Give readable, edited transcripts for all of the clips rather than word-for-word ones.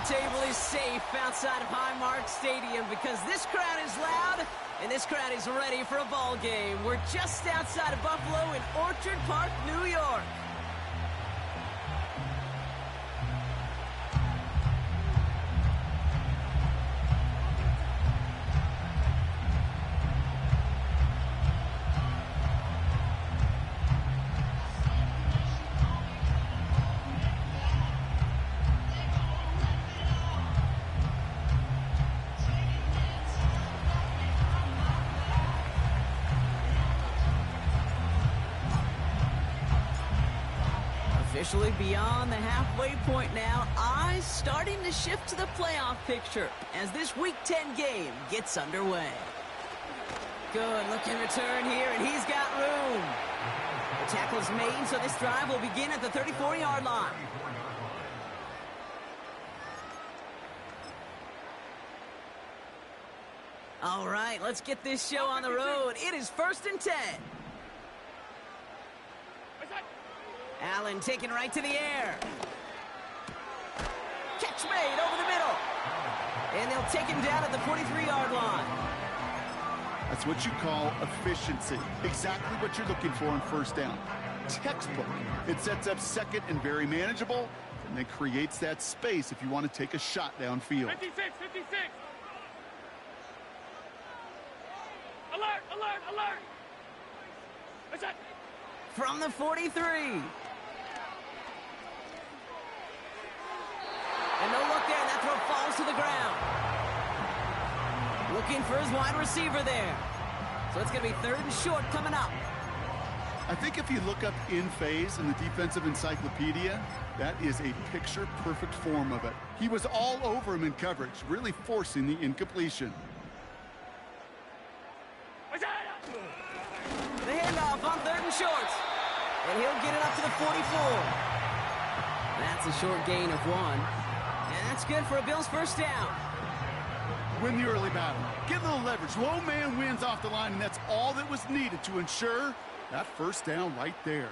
table is safe outside of Highmark Stadium because this crowd is loud and this crowd is ready for a ball game. We're just outside of Buffalo in Orchard Park, New York. Officially beyond the halfway point now, eyes starting to shift to the playoff picture as this Week 10 game gets underway. Good looking return here, and he's got room. The tackle is made, so this drive will begin at the 34-yard line. All right, let's get this show on the road. It is 1st and 10. Allen taken right to the air. Catch made over the middle. And they'll take him down at the 43-yard line. That's what you call efficiency. Exactly what you're looking for in first down. Textbook. It sets up second and very manageable, and then creates that space if you want to take a shot downfield. 56. Alert. What's that? From the 43. And no look there. That throw falls to the ground. Looking for his wide receiver there. So it's going to be 3rd and short coming up. I think if you look up in phase in the defensive encyclopedia, that is a picture-perfect form of it. He was all over him in coverage, really forcing the incompletion. The handoff on 3rd and short. And he'll get it up to the 44. That's a short gain of 1. And that's good for a Bills first down. Win the early battle. Get a little leverage. Low man wins off the line, and that's all that was needed to ensure that first down right there.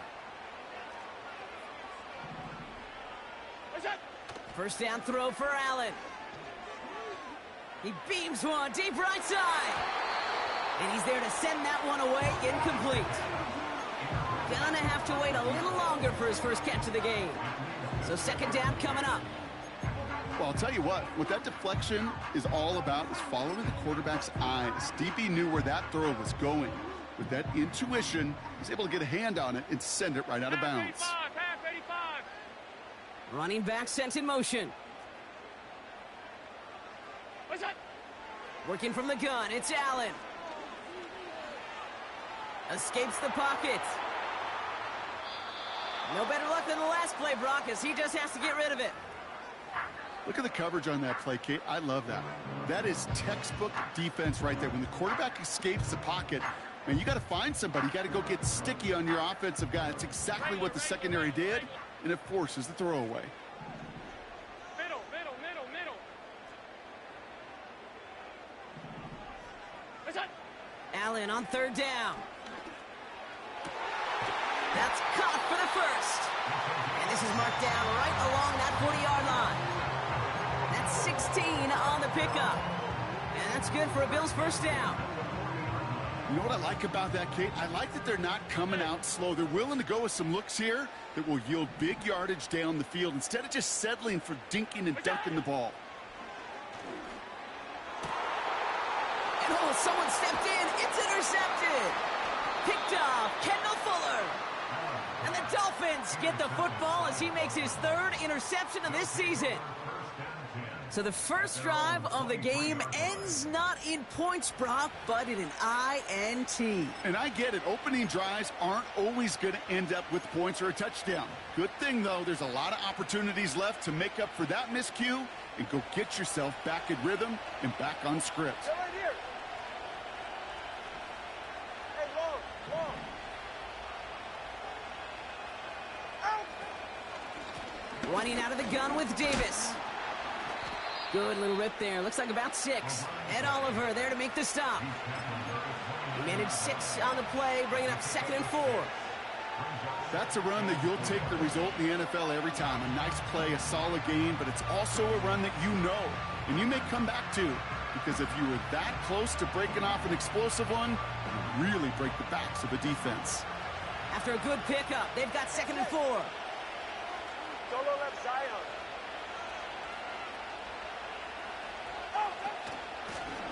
First down throw for Allen. He beams one deep right side. And he's there to send that one away, incomplete. Gonna have to wait a little longer for his first catch of the game. So 2nd down coming up. Well, I'll tell you what that deflection is all about is following the quarterback's eyes. DB knew where that throw was going. With that intuition, he's able to get a hand on it and send it right out of bounds. Half 85. Running back sent in motion. What's that? Working from the gun, it's Allen. Escapes the pocket. No better luck than the last play, Brock, as he just has to get rid of it. Look at the coverage on that play, Kate. I love that. That is textbook defense right there. When the quarterback escapes the pocket, man, you got to find somebody. You got to go get sticky on your offensive guy. That's exactly what the secondary did, and it forces the throwaway. Middle. What's that? Allen on 3rd down. That's caught for the first. And this is marked down right along that 40-yard line. That's 16 on the pickup. And that's good for a Bills first down. You know what I like about that, Kate? I like that they're not coming out slow. They're willing to go with some looks here that will yield big yardage down the field instead of just settling for dinking and dunking the ball. And someone stepped in. It's intercepted. Picked off Kendall Fuller. And the Dolphins get the football as he makes his 3rd interception of this season. So the first drive of the game ends not in points, Brock, but in an INT. And I get it. Opening drives aren't always going to end up with points or a touchdown. Good thing, though, there's a lot of opportunities left to make up for that miscue and go get yourself back in rhythm and back on script. Running out of the gun with Davis. Good little rip there. Looks like about 6. Ed Oliver there to make the stop. He managed 6 on the play, bringing up 2nd and 4. That's a run that you'll take the result in the NFL every time. A nice play, a solid game, but it's also a run that you know, and you may come back to, because if you were that close to breaking off an explosive one, it would really break the backs of the defense. After a good pickup, they've got 2nd and 4. Solo left Zion.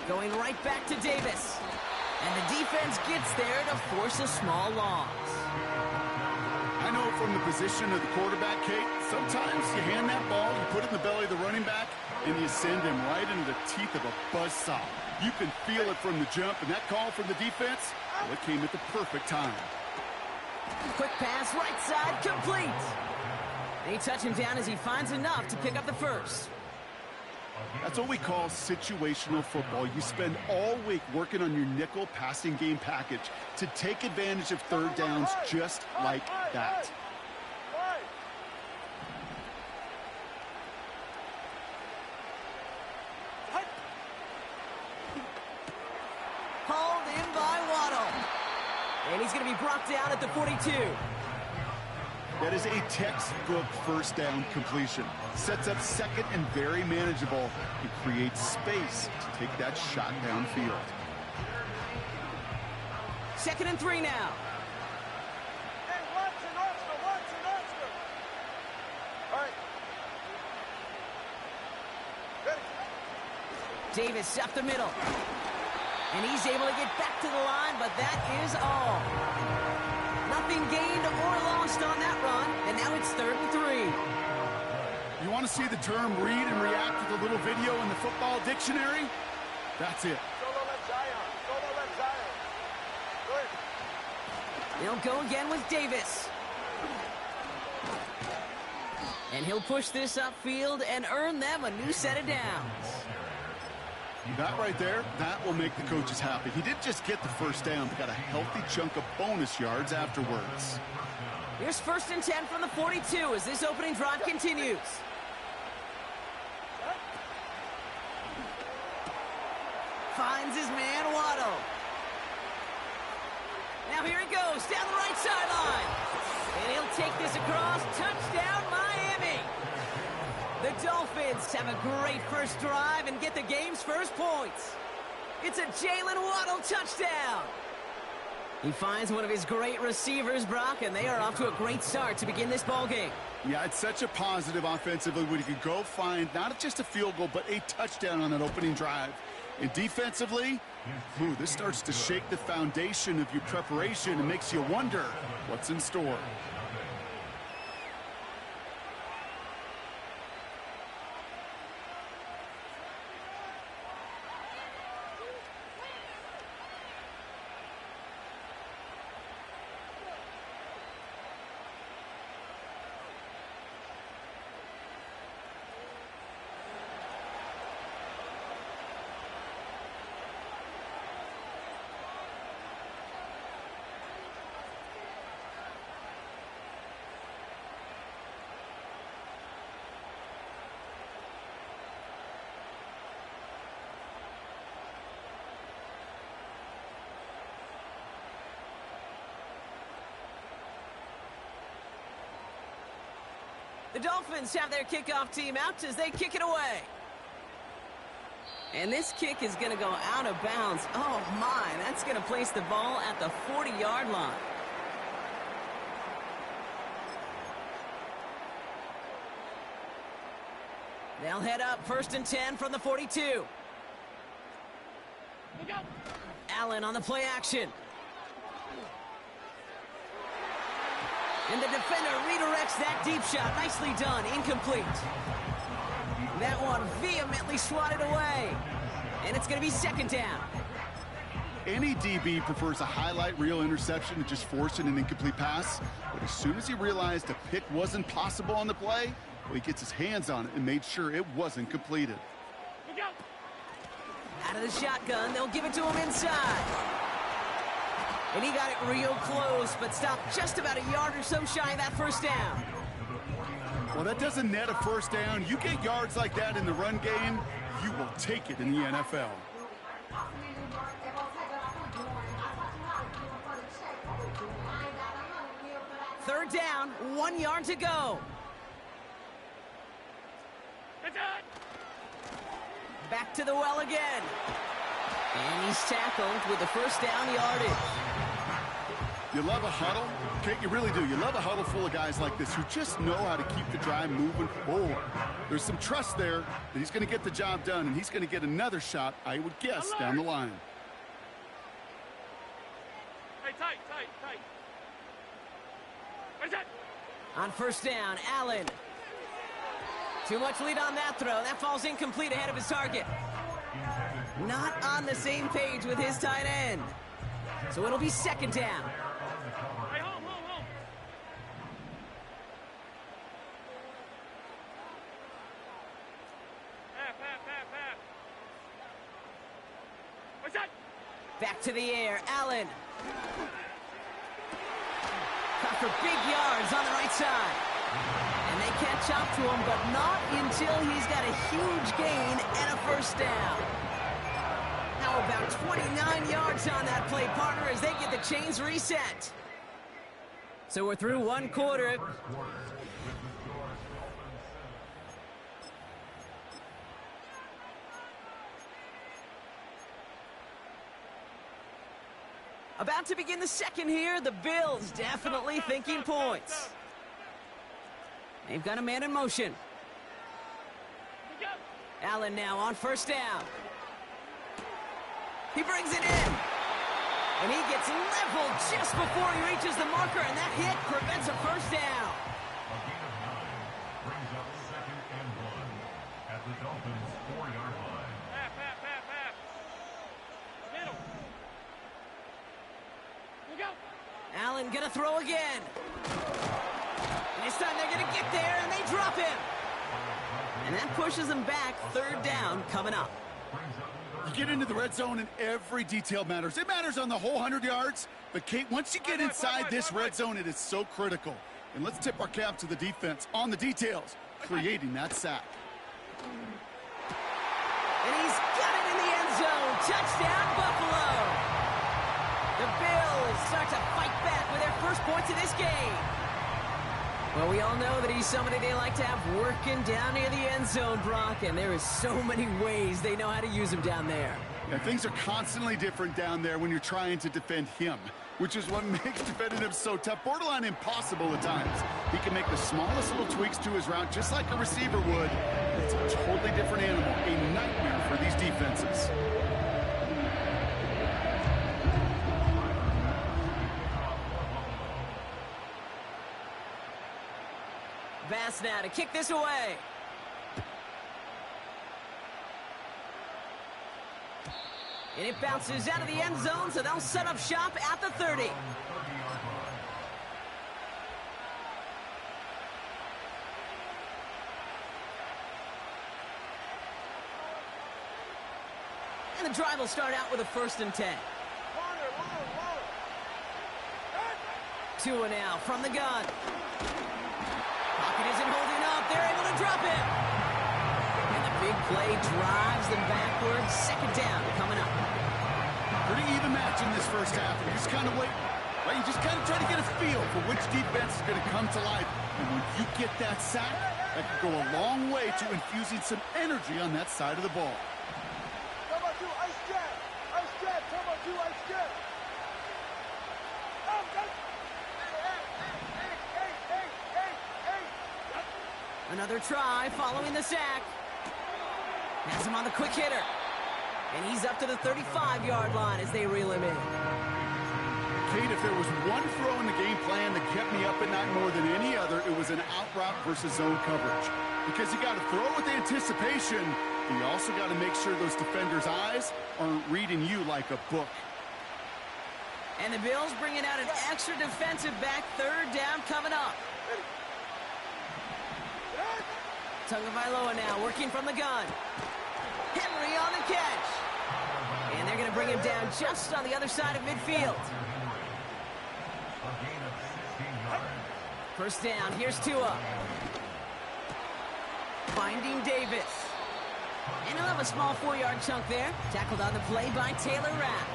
Going right back to Davis. And the defense gets there to force a small loss. I know from the position of the quarterback, Kate, sometimes you hand that ball, you put it in the belly of the running back, and you send him right into the teeth of a buzzsaw. You can feel it from the jump, and that call from the defense, well, it came at the perfect time. Quick pass, right side, complete. They touch him down as he finds enough to pick up the first. That's what we call situational football. You spend all week working on your nickel passing game package to take advantage of third downs just like that. Hauled in by Waddle. And he's going to be brought down at the 42. That is a textbook first down completion. Sets up second and very manageable. It creates space to take that shot downfield. 2nd and 3 now. Hey, Watson. All right. Ready. Davis up the middle. And he's able to get back to the line, but that is all. Nothing gained or lost on that run, and now it's 3rd and 3. You want to see the term read and react with a little video in the football dictionary? That's it. Solo left Zion. Good. They'll go again with Davis. And he'll push this upfield and earn them a new set of downs. That right there, that will make the coaches happy. He didn't just get the first down, but got a healthy chunk of bonus yards afterwards. Here's 1st and 10 from the 42 as this opening drive continues. Finds his man, Waddle. Now here he goes, down the right sideline. And he'll take this across. Touchdown, Miami. The Dolphins have a great first drive and get the game's first points. It's a Jalen Waddle touchdown. He finds one of his great receivers, Brock, and they are off to a great start to begin this ball game. Yeah, it's such a positive offensively when you can go find not just a field goal, but a touchdown on that opening drive. And defensively, this starts to shake the foundation of your preparation and makes you wonder what's in store. The Dolphins have their kickoff team out as they kick it away. And this kick is going to go out of bounds. Oh, my. That's going to place the ball at the 40-yard line. They'll head up 1st and 10 from the 42. Look out. Allen on the play action. And the defender redirects that deep shot. Nicely done. Incomplete. That one vehemently swatted away. And it's going to be 2nd down. Any DB prefers a highlight reel interception to just forcing an incomplete pass. But as soon as he realized a pick wasn't possible on the play, well, he gets his hands on it and made sure it wasn't completed. Look out. Out of the shotgun, they'll give it to him inside. And he got it real close, but stopped just about a yard or so shy of that first down. Well, that doesn't net a first down. You get yards like that in the run game, you will take it in the NFL. Third down, 1 yard to go. Back to the well again. And he's tackled with the first down yardage. You love a huddle? Okay, you really do. You love a huddle full of guys like this who just know how to keep the drive moving forward. There's some trust there that he's going to get the job done, and he's going to get another shot, I would guess, down the line. Hey, tight. Where's that? On first down, Allen. Too much lead on that throw. That falls incomplete ahead of his target. Not on the same page with his tight end. So it'll be second down. Hey, home. Half. Where's that? Back to the air, Allen. Cut for big yards on the right side. And they catch up to him, but not until he's got a huge gain and a first down. How about 29 yards on that play, partner, as they get the chains reset. So we're through one quarter. About to begin the second here. The Bills definitely thinking points. They've got a man in motion. Allen now on first down. He brings it in. And he gets leveled just before he reaches the marker, and that hit prevents a first down. Brings up second and 1 at the Dolphins' 4-yard line. Half. Middle. Look out. Allen gonna throw again. And this time they're gonna get there, and they drop him. And that pushes them back. Third down coming up. You get into the red zone and every detail matters. It matters on the whole 100 yards. But, Kate, once you get inside this red zone, it is so critical. And let's tip our cap to the defense on the details, creating that sack. And he's got it in the end zone. Touchdown, Buffalo. The Bills start to fight back with their first points of this game. Well, we all know that he's somebody they like to have working down near the end zone, Brock, and there is so many ways they know how to use him down there. Yeah, things are constantly different down there when you're trying to defend him, which is what makes defending him so tough, borderline impossible at times. He can make the smallest little tweaks to his route just like a receiver would. It's a totally different animal, a nightmare for these defenses. Bass now to kick this away. And it bounces out of the end zone, so they'll set up shop at the 30. And the drive will start out with a 1st and 10. Tua now from the gun. Pocket isn't holding up. They're able to drop it. And the big play drives them backwards. Second down coming up. Pretty even match in this first half. You just kind of wait. Right? You just kind of try to get a feel for which defense is going to come to life. And when you get that sack, that can go a long way to infusing some energy on that side of the ball. Come on, do ice jab. Ice jab. Come on, do ice jab. Another try following the sack. Has him on the quick hitter. And he's up to the 35-yard line as they reel him in. Kate, if there was one throw in the game plan that kept me up at night more than any other, it was an out route versus zone coverage. Because you got to throw with anticipation, but you also got to make sure those defenders' eyes aren't reading you like a book. And the Bills bringing out an extra defensive back. Third down coming up. Tagovailoa now working from the gun. Henry on the catch. And they're going to bring him down just on the other side of midfield. First down, here's Tua. Finding Davis. And he'll have a small 4-yard chunk there. Tackled on the play by Taylor Rapp.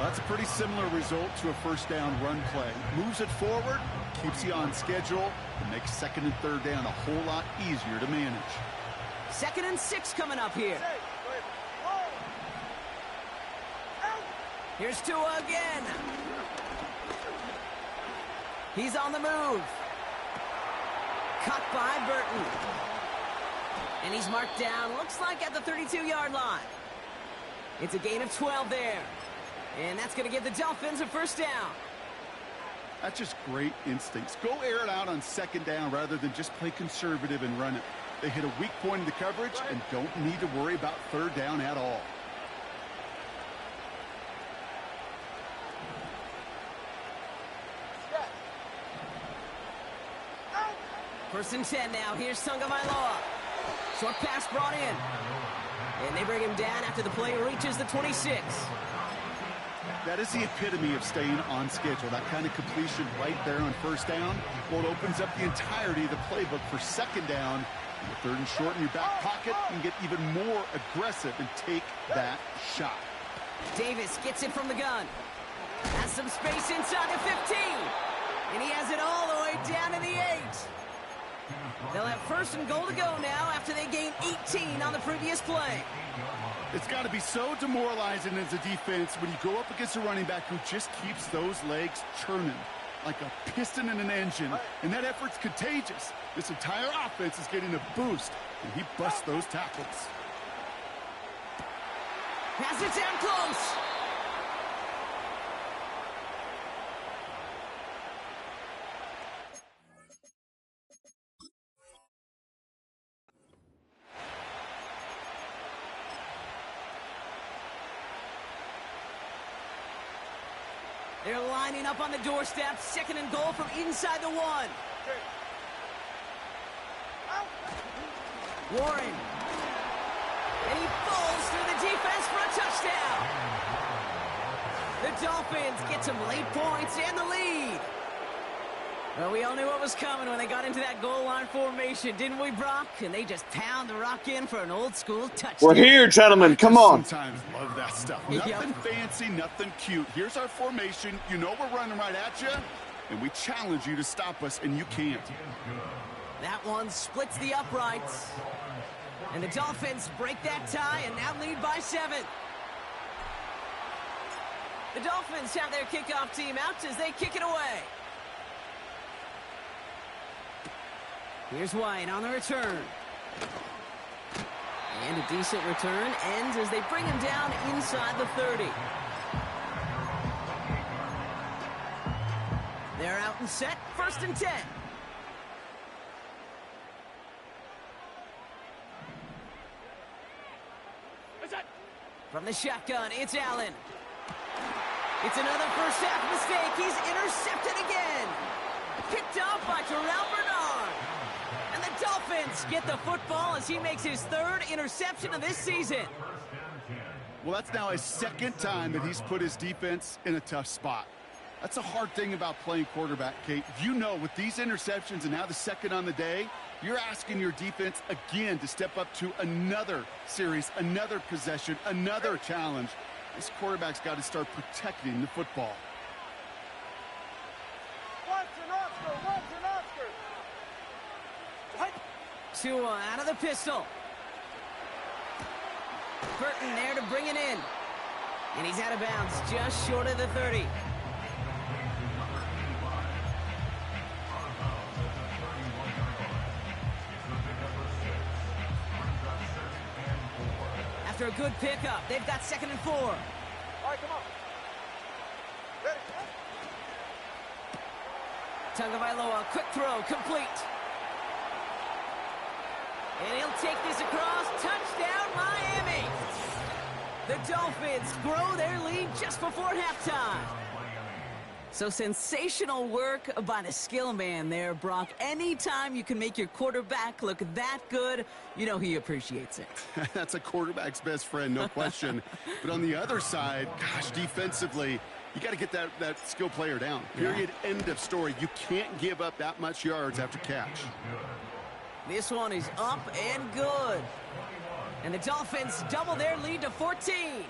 Well, that's a pretty similar result to a first down run play. Moves it forward, keeps you on schedule, and makes second and third down a whole lot easier to manage. 2nd and 6 coming up here. Here's Tua again. He's on the move. Cut by Burton. And he's marked down, looks like at the 32-yard line. It's a gain of 12 there. And that's going to give the Dolphins a first down. That's just great instincts. Go air it out on 2nd down rather than just play conservative and run it. They hit a weak point in the coverage and don't need to worry about 3rd down at all. First and 10 now. Here's Tagovailoa. Short pass brought in. And they bring him down after the play reaches the 26. That is the epitome of staying on schedule. That kind of completion right there on 1st down. Well, it opens up the entirety of the playbook for 2nd down. With 3rd and short in your back pocket, you can get even more aggressive and take that shot. Davis gets it from the gun. Has some space inside the 15. And he has it all the way down to the 8. They'll have 1st and goal to go now after they gain 18 on the previous play. It's got to be so demoralizing as a defense when you go up against a running back who just keeps those legs churning like a piston in an engine, and that effort's contagious. This entire offense is getting a boost, and he busts those tackles. Pass it down close. They're lining up on the doorstep. 2nd and goal from inside the 1. Warren. And he falls through the defense for a touchdown. The Dolphins get some late points and the lead. Well, we all knew what was coming when they got into that goal line formation, didn't we, Brock? And they just pound the rock in for an old-school touchdown. We're here, gentlemen. Come on. Sometimes love that stuff. Nothing fancy, nothing cute. Here's our formation. You know we're running right at you, and we challenge you to stop us, and you can't. That one splits the uprights. And the Dolphins break that tie and now lead by 7. The Dolphins have their kickoff team out as they kick it away. Here's White on the return. And a decent return ends as they bring him down inside the 30. They're out and set. 1st and 10. From the shotgun, it's Allen. It's another first half mistake. He's intercepted again. Picked off by Terrell Bernard. And the Dolphins get the football as he makes his 3rd interception of this season. Well, that's now his 2nd time that he's put his defense in a tough spot. That's a hard thing about playing quarterback, Kate. You know, with these interceptions and now the 2nd on the day, you're asking your defense again to step up to another series, another possession, another challenge. This quarterback's got to start protecting the football. Tua out of the pistol. Burton there to bring it in. And he's out of bounds just short of the 30. After a good pickup, they've got 2nd and 4. All right, come on. Ready? Tagovailoa, quick throw, complete. And he'll take this across. Touchdown, Miami. The Dolphins grow their lead just before halftime. So sensational work by the skill man there, Brock. Anytime you can make your quarterback look that good, you know he appreciates it. That's a quarterback's best friend, no question. But on the other side, gosh, defensively, you got to get that skill player down. Period, end of story. You can't give up that much yards after catch. This one is up and good. And the Dolphins double their lead to 14.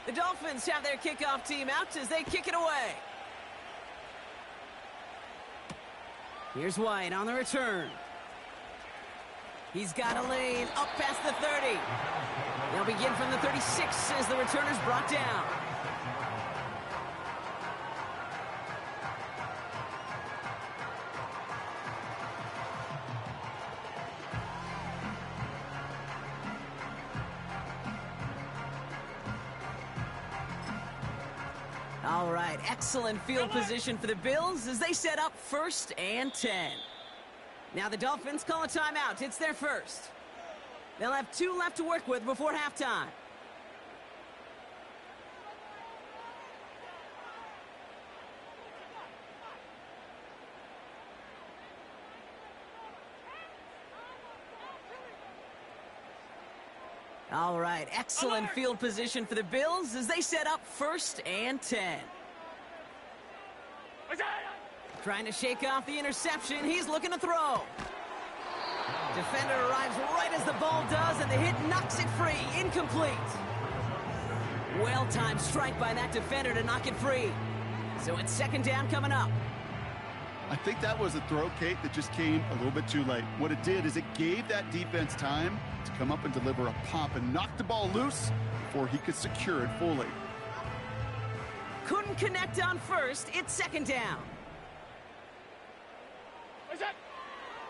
The Dolphins have their kickoff team out as they kick it away. Here's White on the return. He's got a lane up past the 30. They'll begin from the 36 as the returner's brought down. All right, excellent field position for the Bills as they set up 1st and 10. Now the Dolphins call a timeout. It's their first. They'll have 2 left to work with before halftime. All right, excellent field position for the Bills as they set up 1st and 10. Trying to shake off the interception. He's looking to throw. Defender arrives right as the ball does, and the hit knocks it free. Incomplete. Well-timed strike by that defender to knock it free. So it's 2nd down coming up. I think that was a throw, Kate, that just came a little bit too late. What it did is it gave that defense time to come up and deliver a pop and knock the ball loose before he could secure it fully. Couldn't connect on first. It's 2nd down.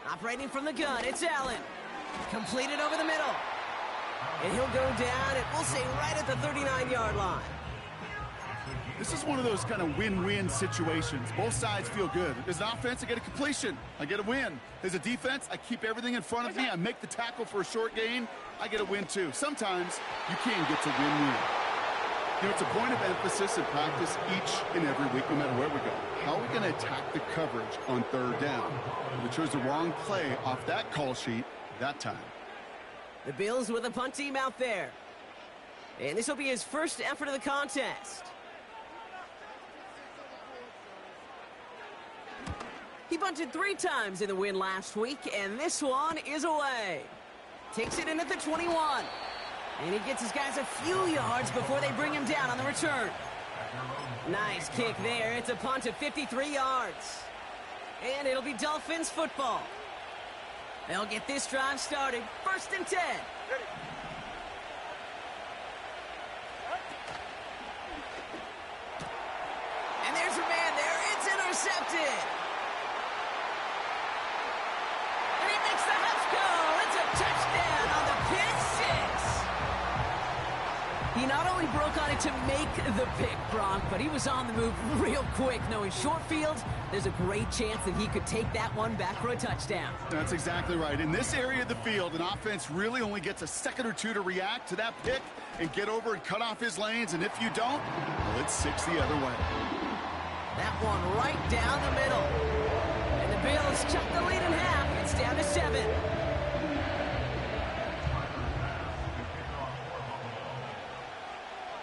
Operating from the gun, it's Allen. Completed over the middle. And he'll go down, we'll say right at the 39-yard line. This is one of those kind of win-win situations. Both sides feel good. As an offense, I get a completion. I get a win. As a defense, I keep everything in front of me. I make the tackle for a short gain. I get a win, too. Sometimes you can get to win-win. You know, it's a point of emphasis in practice each and every week, no matter where we go. How are we going to attack the coverage on 3rd down? We chose the wrong play off that call sheet that time. The Bills with a punt team out there. And this will be his first effort of the contest. He bunted 3 times in the win last week, and this one is away. Takes it in at the 21. And he gets his guys a few yards before they bring him down on the return. Nice kick there. It's a punt of 53 yards. And it'll be Dolphins football. They'll get this drive started. 1st and 10. And there's a man there. It's intercepted. And he makes the Huffs go. It's a touchdown on the pick 6. He not only broke on it to make the pick, Gronk, but he was on the move real quick. Knowing short field, there's a great chance that he could take that one back for a touchdown. That's exactly right. In this area of the field, an offense really only gets a second or 2 to react to that pick and get over and cut off his lanes. And if you don't, well, it's 6 the other way. That one right down the middle. And the Bills cut the lead in half. It's down to 7.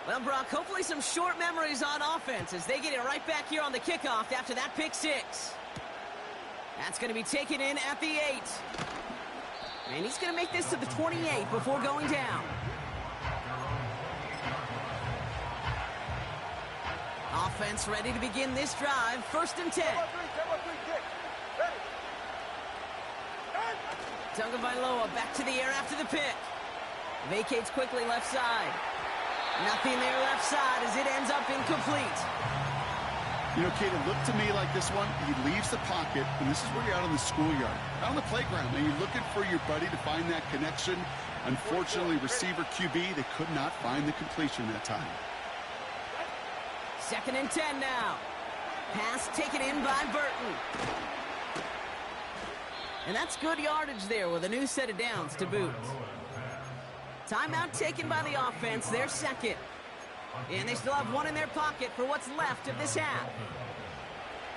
Well, Brock, hopefully some short memories on offense as they get it right back here on the kickoff after that pick 6. That's going to be taken in at the 8. And he's going to make this to the 28 before going down. Offense ready to begin this drive. 1st and 10. Tagovailoa back to the air after the pick. Vacates quickly left side. Nothing there left side as it ends up incomplete. You know, Kate, it looked to me like this one, he leaves the pocket, and this is where you're out on the schoolyard, out on the playground, and you're looking for your buddy to find that connection. Unfortunately, receiver QB, they could not find the completion that time. 2nd and 10 now. Pass taken in by Burton. And that's good yardage there with a new set of downs to boot. Timeout taken by the offense, their 2nd. And they still have 1 in their pocket for what's left of this half.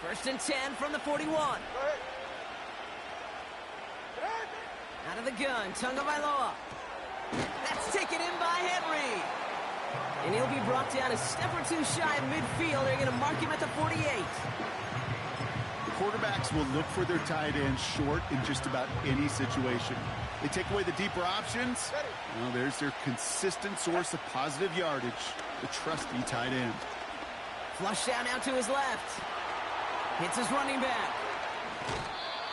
1st and 10 from the 41. Out of the gun, Tagovailoa. That's taken in by Henry. And he'll be brought down a step or 2 shy of midfield. They're going to mark him at the 48. Quarterbacks will look for their tight end short in just about any situation. They take away the deeper options. Well, there's their consistent source of positive yardage, the trusty tight end. Flush down out to his left. Hits his running back.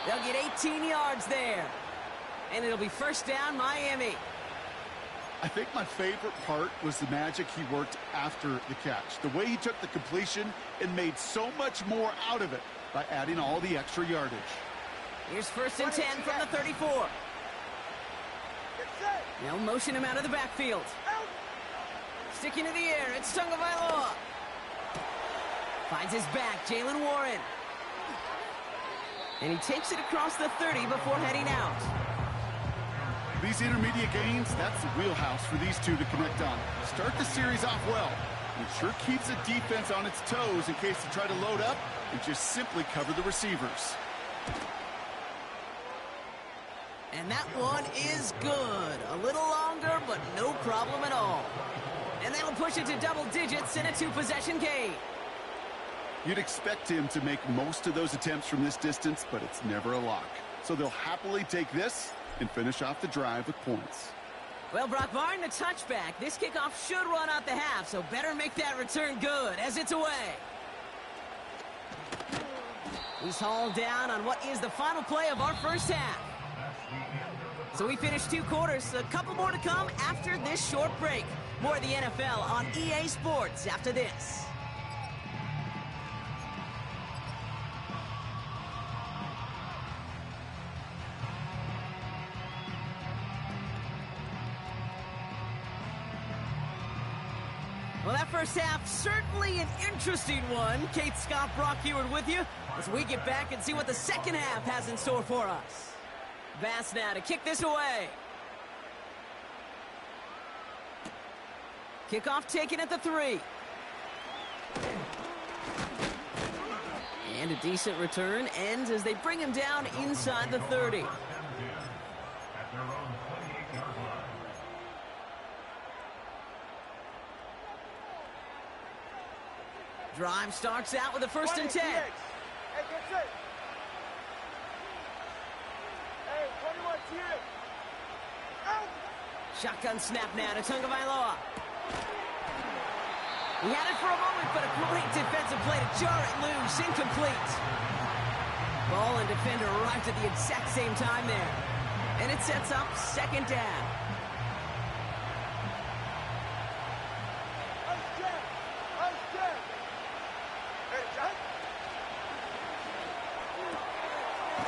They'll get 18 yards there. And it'll be first down, Miami. I think my favorite part was the magic he worked after the catch. The way he took the completion and made so much more out of it by adding all the extra yardage. Here's first and 10 from the 34. They'll motion him out of the backfield. Sticking to the air, it's Tagovailoa. Finds his back, Jalen Warren. And he takes it across the 30 before heading out. These intermediate gains, that's the wheelhouse for these two to connect on. Start the series off well. It sure keeps the defense on its toes in case they try to load up and just simply cover the receivers. And that one is good. A little longer, but no problem at all. And that'll push it to double digits in a two-possession game. You'd expect him to make most of those attempts from this distance, but it's never a lock. So they'll happily take this and finish off the drive with points. Well, Brock, barring the touchback, this kickoff should run out the half, so better make that return good as it's away. He's hauled down on what is the final play of our first half. So we finished 2 quarters. A couple more to come after this short break. More of the NFL on EA Sports after this. Well, that first half, certainly an interesting one. Kate, Scott, Brock Heward with you as we get back and see what the second half has in store for us. Bass now to kick this away. Kickoff taken at the 3. And a decent return ends as they bring him down inside the 30. Drive starts out with a first and 10. Hey, that's it. Hey, 21 TX. Out. Shotgun snap now to Tagovailoa. He had it for a moment, but a great defensive play to jar it loose. Incomplete. Ball and defender arrived at the exact same time there. And it sets up second down.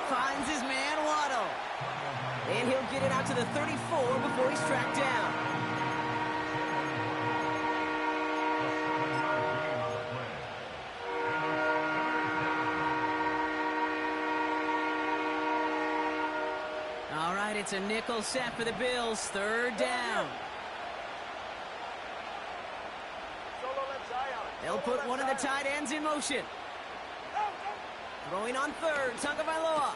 Finds his man, Waddle. And he'll get it out to the 34 before he's tracked down. All right, it's a nickel set for the Bills. Third down. They'll put one of the tight ends in motion. Throwing on third, Tagovailoa.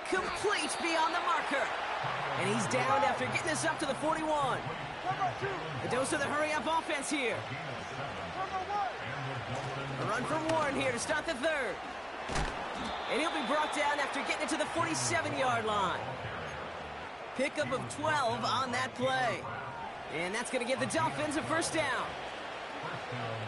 Complete beyond the marker. And he's down after getting this up to the 41. A dose of the hurry-up offense here. A run from Warren here to start the third. And he'll be brought down after getting it to the 47-yard line. Pickup of 12 on that play. And that's going to give the Dolphins a first down.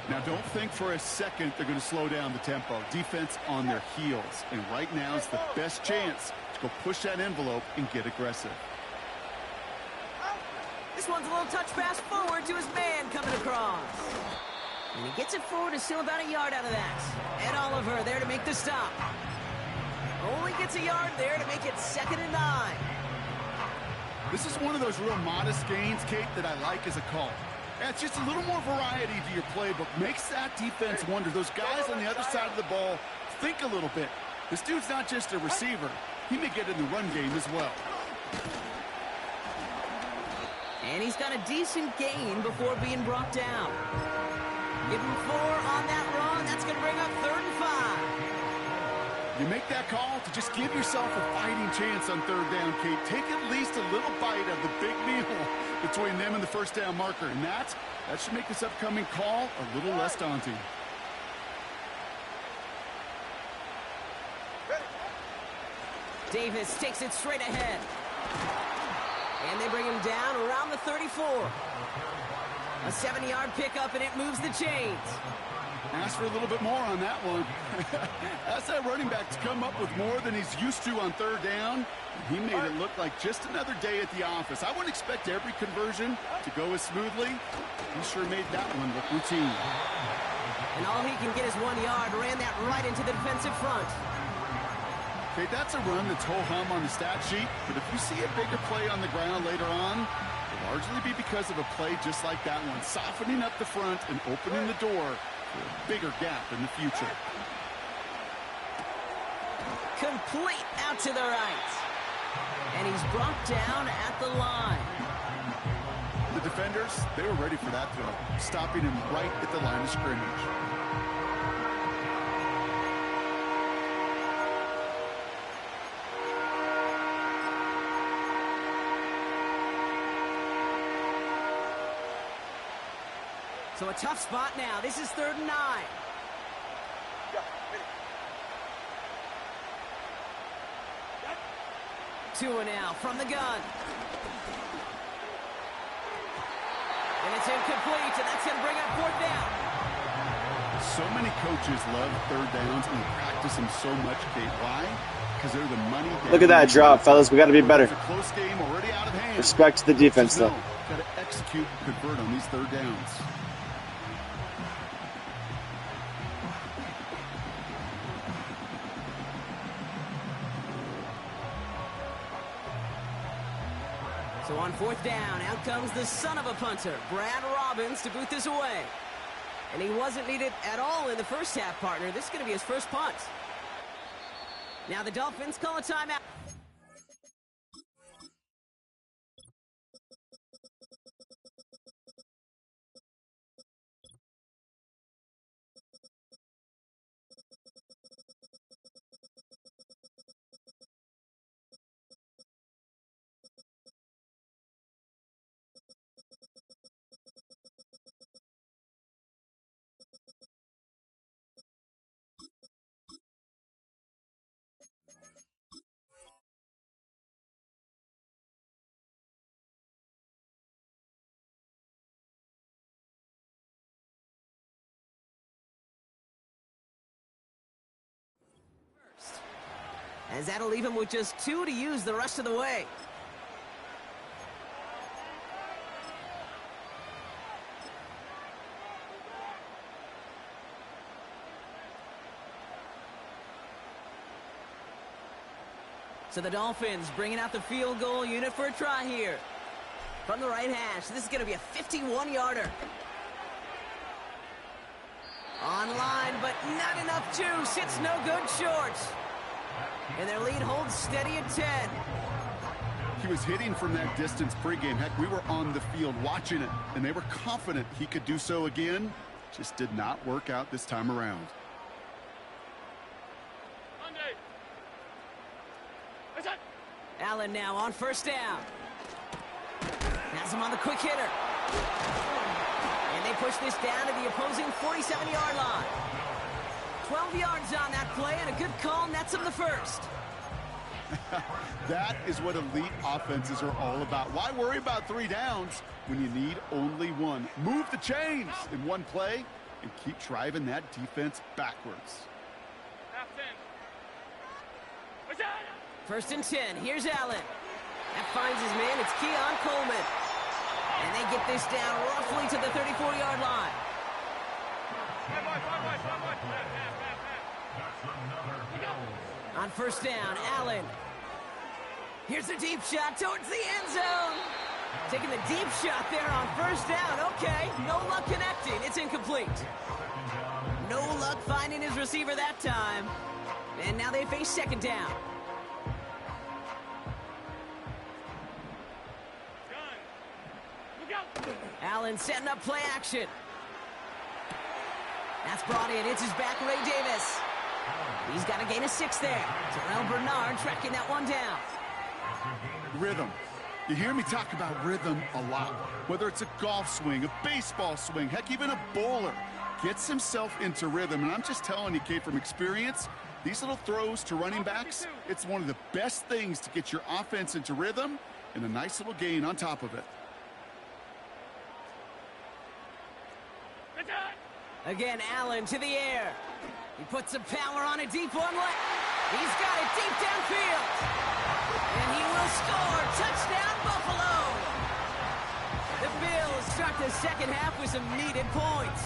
Now, don't think for a second they're going to slow down the tempo. Defense on their heels. And right now is the best chance to go push that envelope and get aggressive. This one's a little touch pass forward to his man coming across. And he gets it forward to still about a yard out of that. Ed Oliver there to make the stop. Only gets a yard there to make it 2nd and 9. This is one of those real modest gains, Kate, that I like as a call. It's just a little more variety to your playbook. Makes that defense wonder. Those guys on the other side of the ball think a little bit. This dude's not just a receiver. He may get in the run game as well. And he's got a decent gain before being brought down. Give him 4 on that run. That's going to bring up 3rd and 5. You make that call to just give yourself a fighting chance on 3rd down, Kate. Take at least a little bite of the big meal between them and the first down marker. And that should make this upcoming call a little less daunting. Davis takes it straight ahead. And they bring him down around the 34. A 7-yard pickup, and it moves the chains. Ask for a little bit more on that one. Ask that running back to come up with more than he's used to on third down. He made it look like just another day at the office. I wouldn't expect every conversion to go as smoothly. He sure made that one look routine. And all he can get is 1 yard. Ran that right into the defensive front. Okay, that's a run that's ho-hum on the stat sheet, but if you see a bigger play on the ground later on, it'll largely be because of a play just like that one, softening up the front and opening the door for a bigger gap in the future. Complete out to the right. And he's brought down at the line. The defenders, they were ready for that throw, stopping him right at the line of scrimmage. So a tough spot now. This is 3rd and 9. Tua now from the gun. And it's incomplete, and that's going to bring up 4th down. So many coaches love third downs and practice them so much, Kate. Why? Because they're the money. Look at that drop, fellas. We got to be better. It's a close game, already out of hand. Respect to the defense, though. Got to execute and convert on these third downs. So on 4th down, out comes the son of a punter, Brad Robbins, to boot this away. And he wasn't needed at all in the first half, partner. This is going to be his first punt. Now the Dolphins call a timeout. As that'll leave him with just 2 to use the rest of the way. So the Dolphins bringing out the field goal unit for a try here. From the right hash, this is going to be a 51-yarder. Online, but not enough juice. It's no good short. And their lead holds steady at 10. He was hitting from that distance pregame. Heck, we were on the field watching it, and they were confident he could do so again. Just did not work out this time around. Allen now on 1st down. Has him on the quick hitter. And they push this down to the opposing 47-yard line. 12 yards on that play, and a good call nets him the first. That is what elite offenses are all about. Why worry about 3 downs when you need only 1? Move the chains in one play and keep driving that defense backwards. 1st and 10. Here's Allen. That finds his man. It's Keon Coleman. And they get this down roughly to the 34-yard line. On 1st down, Allen. Here's a deep shot towards the end zone. Taking the deep shot there on 1st down. Okay, no luck connecting. It's incomplete. No luck finding his receiver that time. And now they face 2nd down. Allen setting up play action. That's brought in. It's his back, Ray Davis. He's got a gain of 6 there. Terrell Bernard tracking that one down. Rhythm. You hear me talk about rhythm a lot. Whether it's a golf swing, a baseball swing, heck, even a bowler gets himself into rhythm. And I'm just telling you, Kate, from experience, These little throws to running backs, it's one of the best things to get your offense into rhythm and a nice little gain on top of it. Again, Allen to the air. He puts some power on a deep one. He's got it deep downfield. And he will score. Touchdown, Buffalo. The Bills start the second half with some needed points.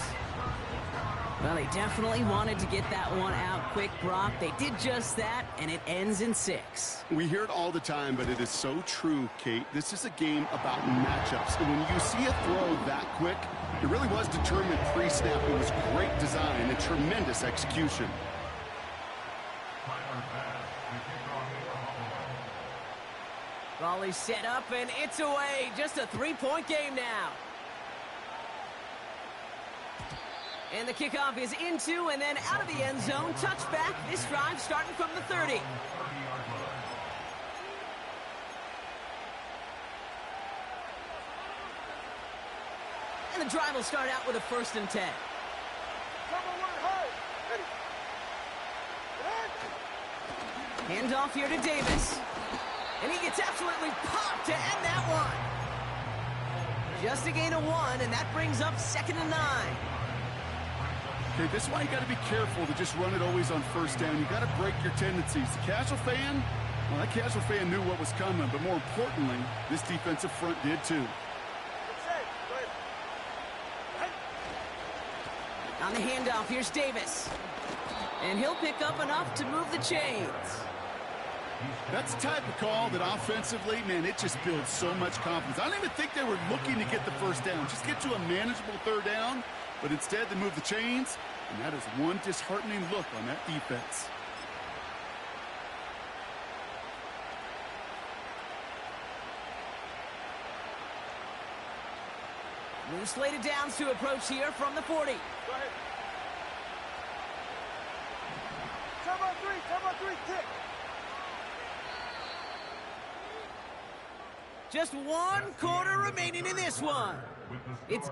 Well, they definitely wanted to get that one out quick, Brock. They did just that, and it ends in 6. We hear it all the time, but it is so true, Kate. This is a game about matchups. And when you see a throw that quick, it really was determined pre-snap. It was great design and tremendous execution. Raleigh's set up, and it's away. Just a 3-point game now. And the kickoff is into and then out of the end zone. Touchback. This drive starting from the 30. And the drive will start out with a 1st and 10. Handoff here to Davis. And he gets absolutely popped to end that one. Just a gain of 1, and that brings up 2nd and 9. Okay, this is why you got to be careful to just run it always on 1st down. You got to break your tendencies. The casual fan, well, that casual fan knew what was coming, but more importantly, this defensive front did too. On the handoff, here's Davis. And he'll pick up enough to move the chains. That's the type of call that offensively, man, it just builds so much confidence. I don't even think they were looking to get the 1st down. Just get to a manageable 3rd down. But instead, they move the chains, and that is one disheartening look on that defense. New slated downs to approach here from the 40. Go ahead. Come on, 3, tick. Just 1 quarter remaining in this one. It's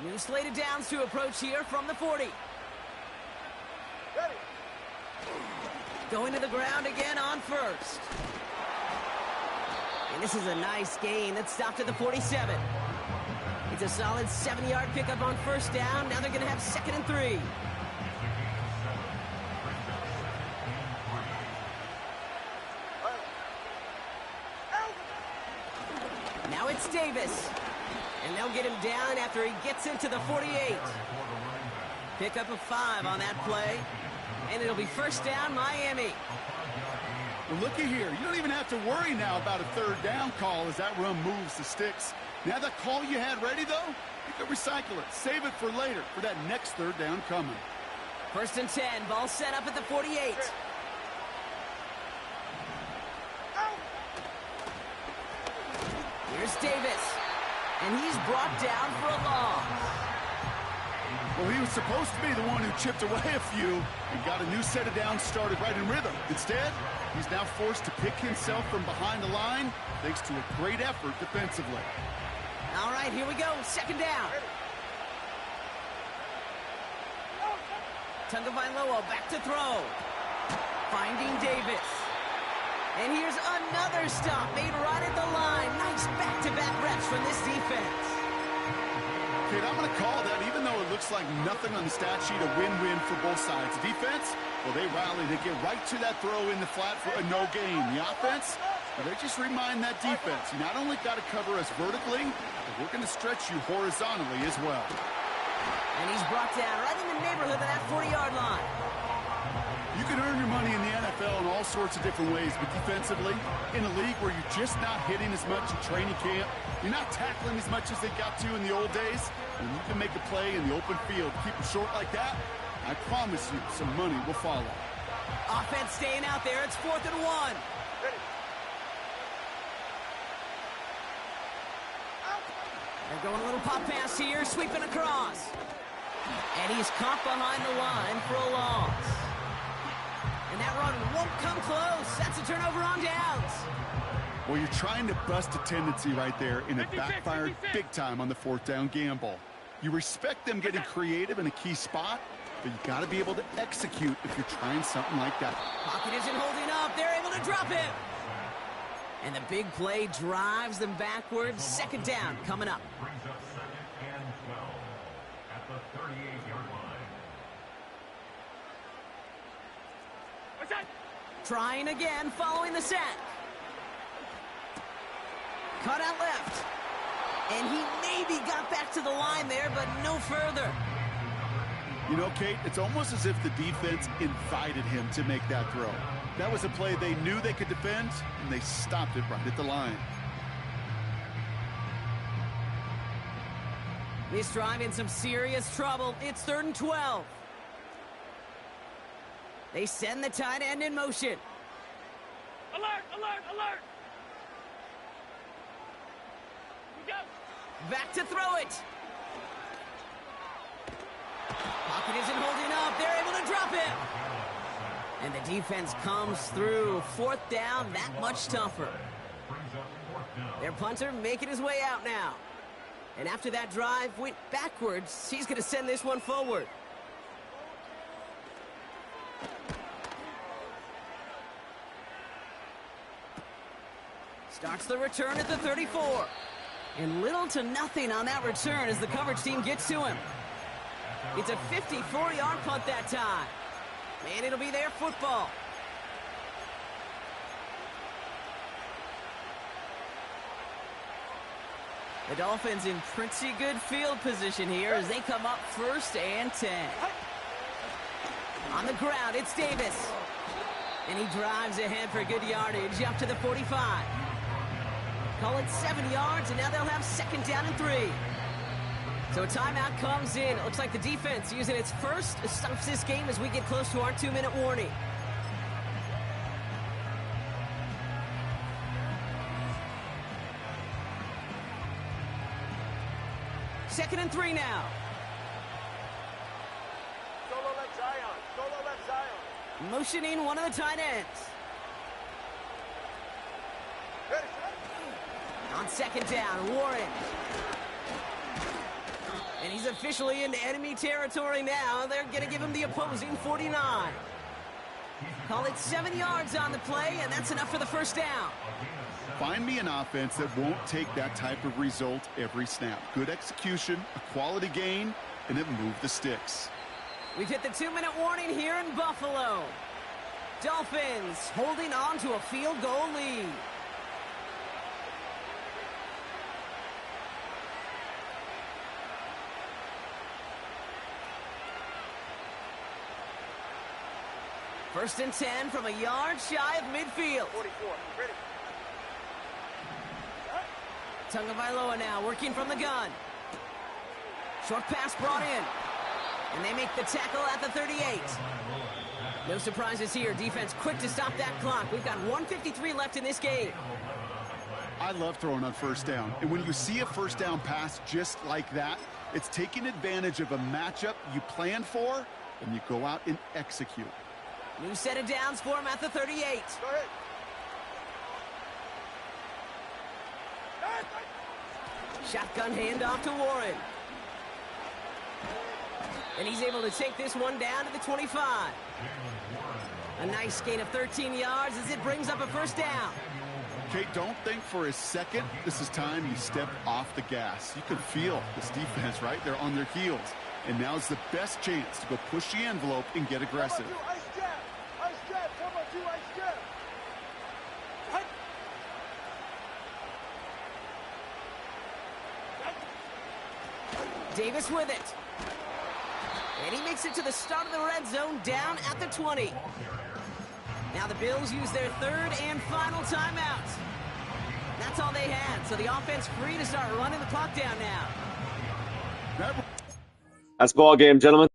new slated downs to approach here from the 40. Ready. Going to the ground again on 1st. And this is a nice gain. That's stopped at the 47. It's a solid 7-yard pickup on 1st down. Now they're going to have 2nd and 3. Now it's Davis. And they'll get him down after he gets into the 48. Pickup of 5 on that play. And it'll be 1st down, Miami. Well, looky here. You don't even have to worry now about a 3rd down call as that run moves the sticks. Now that call you had ready, though, you can recycle it. Save it for later for that next 3rd down coming. 1st and 10. Ball set up at the 48. Here's Davis. And he's brought down for a loss. Well, he was supposed to be the one who chipped away a few and got a new set of downs started right in rhythm. Instead, he's now forced to pick himself from behind the line thanks to a great effort defensively. All right, here we go. 2nd down. Tagovailoa back to throw. Finding Davis. And here's another stop made right at the line. Nice back-to-back reps from this defense. Kate, I'm going to call that, even though it looks like nothing on the stat sheet, a win-win for both sides. The defense, well, they rally. They get right to that throw in the flat for a no gain. The offense, well, they just remind that defense, you not only got to cover us vertically, but we're going to stretch you horizontally as well. And he's brought down right in the neighborhood of that 40-yard line. You can earn your money in the NFL in all sorts of different ways, but defensively, in a league where you're just not hitting as much in training camp, you're not tackling as much as they got to in the old days, and you can make a play in the open field, keep it short like that, I promise you some money will follow. Offense staying out there. It's 4th and 1. They're going a little pop pass here, sweeping across. And he's caught behind the line for a loss. And that run won't come close. That's a turnover on downs. Well, you're trying to bust a tendency right there, and it backfired big time on the fourth down gamble. You respect them getting creative in a key spot, but you got to be able to execute if you're trying something like that. Pocket isn't holding up. They're able to drop him. And the big play drives them backwards. Second down coming up. Brings up 2nd and 12 at the 38-yard line. Trying again following the sack. Cut out left. And he maybe got back to the line there, but no further. You know, Kate, it's almost as if the defense invited him to make that throw. That was a play they knew they could defend, and they stopped it right at the line. This drive in some serious trouble. It's 3rd and 12. They send the tight end in motion. Alert, alert, alert! We go! Back to throw it. Pocket isn't holding up. They're able to drop it. And the defense comes through. 4th down, that much tougher. Their punter making his way out now. And after that drive went backwards, he's going to send this one forward. Starts the return at the 34. And little to nothing on that return as the coverage team gets to him. It's a 54-yard punt that time. And it'll be their football. The Dolphins in pretty good field position here as they come up 1st and 10. On the ground, it's Davis. And he drives ahead for good yardage up to the 45. Call it 7 yards, and now they'll have 2nd down and 3. So a timeout comes in. It looks like the defense using its first stops this game as we get close to our 2-minute warning. Second and 3 now. Solo left Zion. Solo left Zion. Motioning one of the tight ends. Ready, set. On 2nd down, Warren. And he's officially into enemy territory now. They're going to give him the opposing 49. Call it 7 yards on the play, and that's enough for the 1st down. Find me an offense that won't take that type of result every snap. Good execution, a quality gain, and then move the sticks. We've hit the 2-minute warning here in Buffalo. Dolphins holding on to a field goal lead. First and 10 from a yard shy of midfield. 44. Ready. Tagovailoa now working from the gun. Short pass brought in. And they make the tackle at the 38. No surprises here. Defense quick to stop that clock. We've got 1:53 left in this game. I love throwing on 1st down. And when you see a 1st down pass just like that, it's taking advantage of a matchup you planned for, and you go out and execute. New set of downs for him at the 38. Go ahead. Shotgun handoff to Warren. And he's able to take this one down to the 25. A nice gain of 13 yards as it brings up a 1st down. Kate, don't think for a second this is time you step off the gas. You can feel this defense, right? They're on their heels. And now's the best chance to go push the envelope and get aggressive. Come on, ice jab. Ice jab. Come on, do ice jab. Right. Davis with it. And he makes it to the start of the red zone down at the 20. Now the Bills use their 3rd and final timeout. That's all they had, so the offense free to start running the clock down now. That's ball game, gentlemen.